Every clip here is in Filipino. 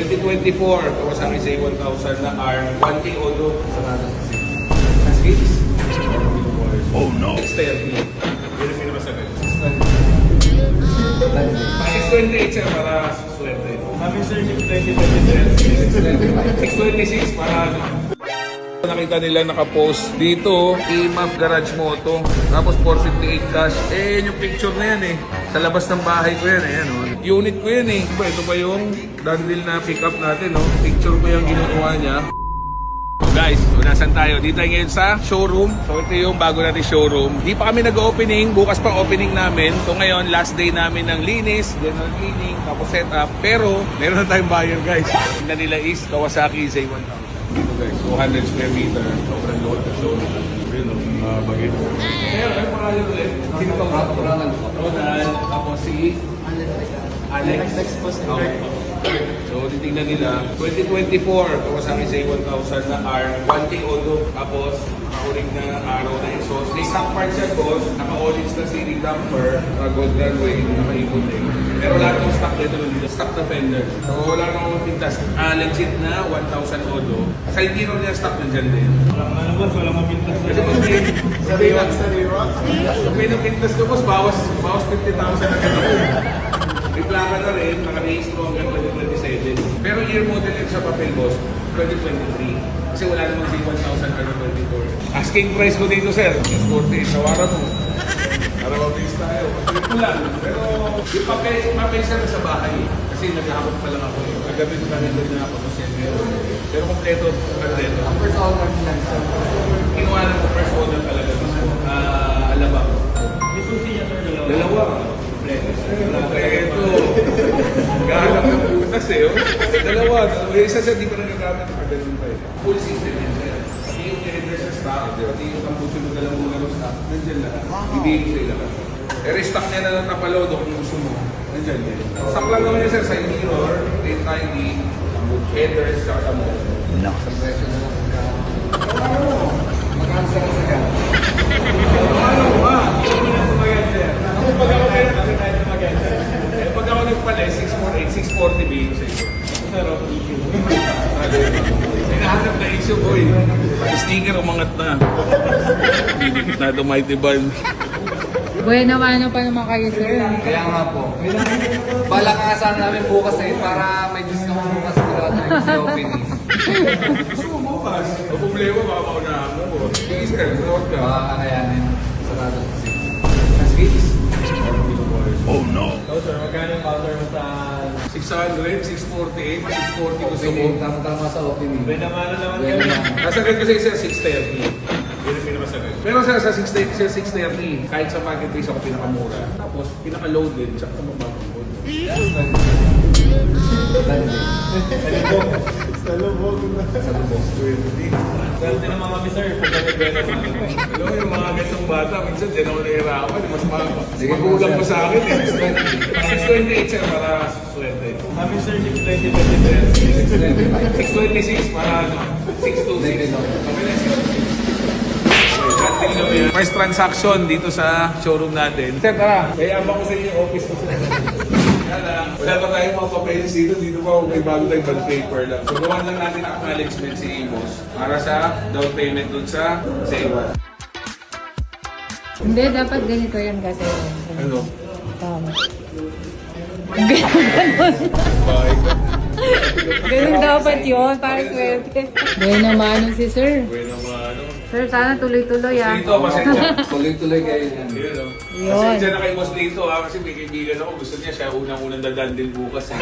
2024, Kawasaki Z1000 na R, 1K Odo. Sa skills. Oh no! 630. Yun ang pinamasagal. 628 sir para swerte. Kami sir, 620 626 para nakita nila nakapost dito, IMAF Garage Moto, tapos 458 cash. Yung picture na yan sa labas ng bahay ko yan, unit ko yan Ito pa yung dandil na pickup natin, picture ko yung ginawa niya. So guys, nasan tayo? Dito tayo ngayon sa showroom. So ito yung bago natin showroom. Di pa kami nag-opening, bukas pa opening namin. So ngayon, last day namin ng linis, general cleaning, tapos setup. Pero, meron na tayong buyer guys. Yung nila is Kawasaki Z1000. Dito guys, 200 square meter. Sobrang load na showroom. Bagay. Ngayon, ay pangalan ulit. Sino pa ulit? Ronald. Tapos si Alex. So, titignan nila. 2024, Kawasaki Z1000 na R, 1K Odo. Tapos, nakakuling na araw na exhaust. May stock parts yan, boss. Naka-audits na sealing damper, gold runway, naka-ikot Pero lahat ng stock dito nandito. Stock na fender. So, wala nang mapintas. Legit na 1,000 Odo. Sa interior niya, stock nandyan din. Ano boss, walang mapintas na. Kasi kung may napintas ko, boss, bawas 50,000 na ganun. May plaka na rin, naka-registro hanggang 2027. Pero year model yun sa papel, boss, 2023. Kasi wala namang Z1000 pero 24. Asking price ko dito, sir, 48. Tawaran mo. Para mabilis tayo. Patuloy ko lang. Pero yung papel sir sa bahay. Kasi naghahapon pa lang ako. Kagabi ko kami doon na pagpasyente. Pero kompleto. First owner lang sir. Kinuha lang ko first owner talaga. Alabang. May susi niya sir, dalawa. Dalawa. Kompleto. Gahanap ng butas Dalawa. Yung isa sir, di pa nagagamit. Pagdating pa Full system yan sir. Pati yung reverse sa stock. Pati yung tampusin mo dalawang mga stock. Nandiyan lahat. Ibigay sa'yo lahat. I-restock niya na lang napalodo kung gusto mo. Nandiyan din. Stock lang naman yun sir. Side mirror, tail tidy, headers, saka mo. No. Sa presyo na lang. Magkano sa kasagan? Ano ba? Pag ako nagpala, 648, 640 bilhin sa'yo. Hinahanap na issue, boy. Sticker umangat na. Didikit na ito, Mighty Band. Buena-mano pa naman kayo, sir. Kaya nga po. Bala nga sana namin bukas para may discount bukas sigurado yung sa opening. Gusto mo bukas? Ang problema, baka maunahan mo. Sige, sir. Huwag ka. Baka kakayanin. Sarado kasi. Skills? Oh no! So sir, magkano yung counter mo sa... 600, 648, 640 gusto mo. Opening, tama-tama sa opening. Buena-mano naman Well, kami. yan. Nasagad kasi sir, 630. Yun ang pinamasagad. Pero sir, sa 630, kahit sa marketplace ako pinakamura. Tapos, pinaka-loaded, tsaka sa mababang gold. Sa lubog na. Sa lubog. Swerte naman kami sir, kung kami buena-mano. Alam mo, yung mga gantong bata, minsan dyan ako nahihirapan. Mas Sige, magulang sir. pa sa akin 628 sir, para swerte. Kami sir, 620 626 para 626. First transaction dito sa showroom natin. Sir, tara. Kaya abang ko sa inyo yung office ko. Wala pa tayong mga papeles dito. Dito pa may bago tayong bond paper lang. So, gawan lang natin ang acknowledgement si Imos para sa down payment dun sa Zewa. Hindi, dapat ganito yan kasi. Ano? Tama. Bakit ka? Ganun dapat yun, para swerte. Buena-mano si sir. Bueno, ano? Sir, sana tuloy-tuloy Dito, pasensya. Tuloy-tuloy kayo yan. Yun, no? Yun. Pasensya na kay Boss dito kasi may kaibigan ako. Gusto niya siya unang-unang dadandil bukas.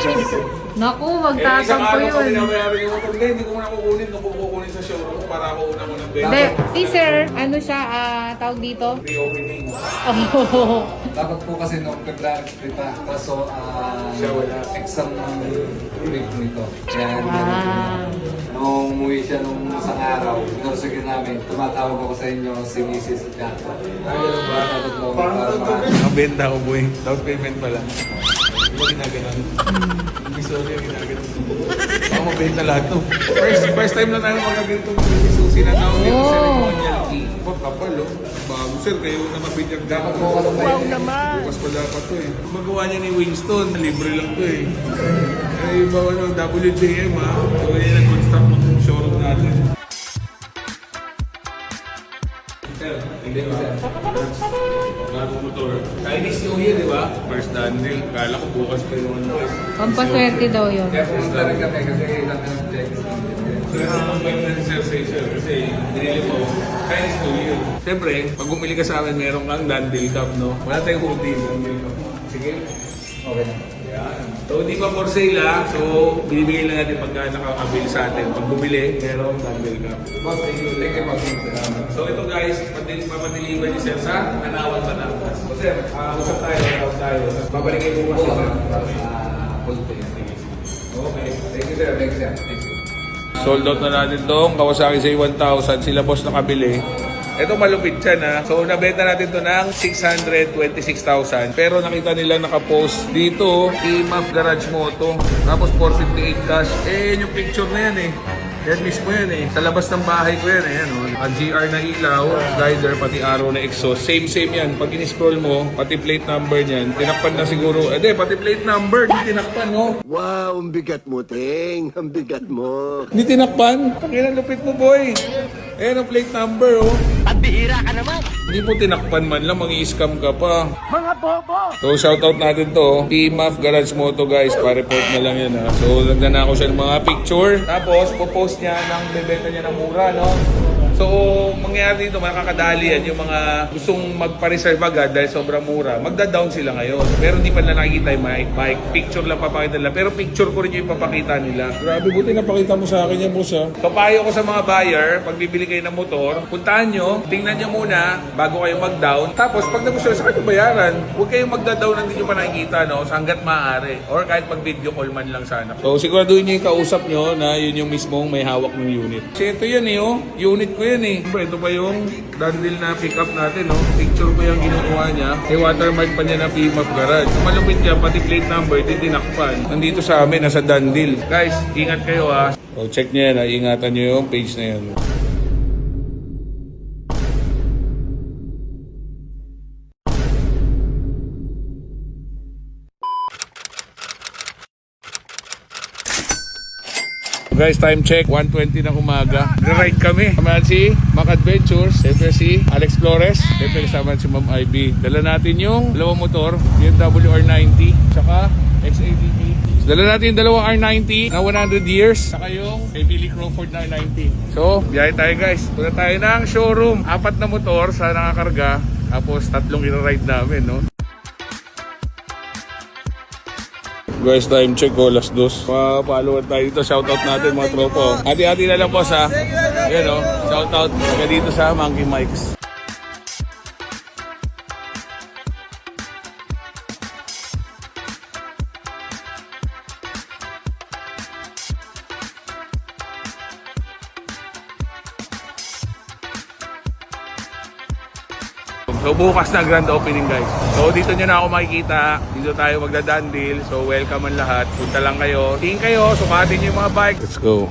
Naku, Isang magtatampo araw ko yun. binabayaran yung motor. Hindi ko muna kukunin. Kung kukunin sa showroom para ako unang-unang Hindi, si sir, ano siya, tawag dito? Pre-opening. Oh. Dapat po kasi nung nag-clarify pa, kaso Siya wala. exam week nito. Kaya Ah. nung umuwi siya nung isang araw, inursugin namin, tumatawag ako sa inyo si Mrs. at Gato. Ganun ba? Ang benta ko, boy. Down payment pala. Di ba ginaganon? Hindi, sorry, ginaganon. Baka mabenta lahat to. First time na tayo magaganitong susi na tao dito sa ceremonial key. Kapal, oh. Bago, sir, kayo na mabinyag Dapat dapat. po ka naman. Bukas pa dapat to eh. Magawa niya ni Winston, libre lang to eh. Ay, iba ano, WJM ha. So, yun nag-construct ng showroom natin. Sir, hindi ba? Bagong motor. Chinese New Year, di ba? First Daniel. Kala ko bukas pa yung ano. Pampaswerte daw yun. Kaya pumunta rin kami kasi natin ang checks. So, ang bike na sir kasi binili mo Chinese New Year. Siyempre, pag bumili ka sa amin, meron kang Daniel Cup, no? Wala tayong hoodie. Daniel Cup. Sige. Okay na. Yan. So, hindi pa for sale ha. So, binibigay lang natin pagka nakakabil sa atin. Pag bumili, meron Daniel Cup. Boss, thank you. Thank you, boss. So ito guys, papadeliver ni Sir sa Kanawan, Batangas. So Sir, usap tayo. Babalik kayo bukas Bukas sir. para sa full pay. Okay. Thank you, sir. Thank you, sir. Thank you. Sold out na natin itong Kawasaki J1000. Sila boss nakabili. Ito malupit siya na. So nabenta natin to ng 626,000. Pero nakita nila nakapost dito, IMAF Garage Moto. Tapos 458 cash. Eh, yung picture na yan eh. Yan mismo yan eh. Sa labas ng bahay ko yan eh. Ano? Ang GR na ilaw, slider, pati arrow na exhaust. Same yan. Pag in-scroll mo, pati plate number niyan, tinakpan na siguro. Pati plate number, di tinakpan no? Wow, ang bigat mo, Ting. Ang bigat mo. Hindi tinakpan? Ang lupit mo boy. Ayan ang plate number oh. Pambihira ka naman. Hindi mo tinakpan man lang, mangi-scam ka pa. Mga bobo! So shoutout natin to, IMAF Garage Moto guys, pa-report na lang yan ha. So nagdana ko siya ng mga picture, tapos popost niya ng bebenta niya ng mura no. So mangyayari dito, makakadali yan yung mga gustong magpa-reserve agad dahil sobrang mura, magda-down sila ngayon. Pero hindi pa nila nakikita yung mic, picture lang papakita nila, pero picture ko rin yung ipapakita nila. Grabe, buti napakita mo sa akin yan boss ha. So payo ko sa mga buyer, pag bibili kayo ng motor, puntahan nyo, tingnan nyo muna bago kayo mag-down. Tapos pag nagustuhan sa kayo bayaran, huwag kayong magda-down na hindi nyo pa nakikita no, sa hanggat maaari. Or kahit pag video call man lang sana. So siguraduhin nyo yung kausap nyo na yun yung mismong may hawak ng unit. Kasi ito yan eh oh, unit ko yan eh. Ito pa yung Dandil na pick-up natin oh. Picture ko yung ginukuha niya. May watermark pa niya na PMAF Garage. Malupit niya, pati plate number, di tinakpan. Nandito sa amin, nasa Dandil. Guys, ingat kayo ha. So check nyo yan ha, ingatan nyo yung page na yan. Guys, time check, 1:20 ng umaga. Ride kami. Kasama si Mac Adventures, siyempre si Alex Flores, siyempre kasama si Ma'am Ivy. Dala natin yung dalawang motor, BMW R90, tsaka XADV. Dala natin yung dalawang R90 na 100 years, saka yung kay Billy Crawford na R90. So, biyahe tayo guys. Punta tayo ng showroom. 4 na motor sa nakakarga, tapos 3 i-ride namin, no? Guys, time check ko, last dos. Follower tayo dito, shoutout natin mga tropo. Hati-hati na lang po sa, yan o, shoutout taga dito sa Monkey Mikes. So bukas na grand opening guys. So dito nyo na ako makikita. Dito tayo magda-dandil. So welcome ang lahat. Punta lang kayo. Tingin kayo. Sukatin nyo yung mga bike. Let's go.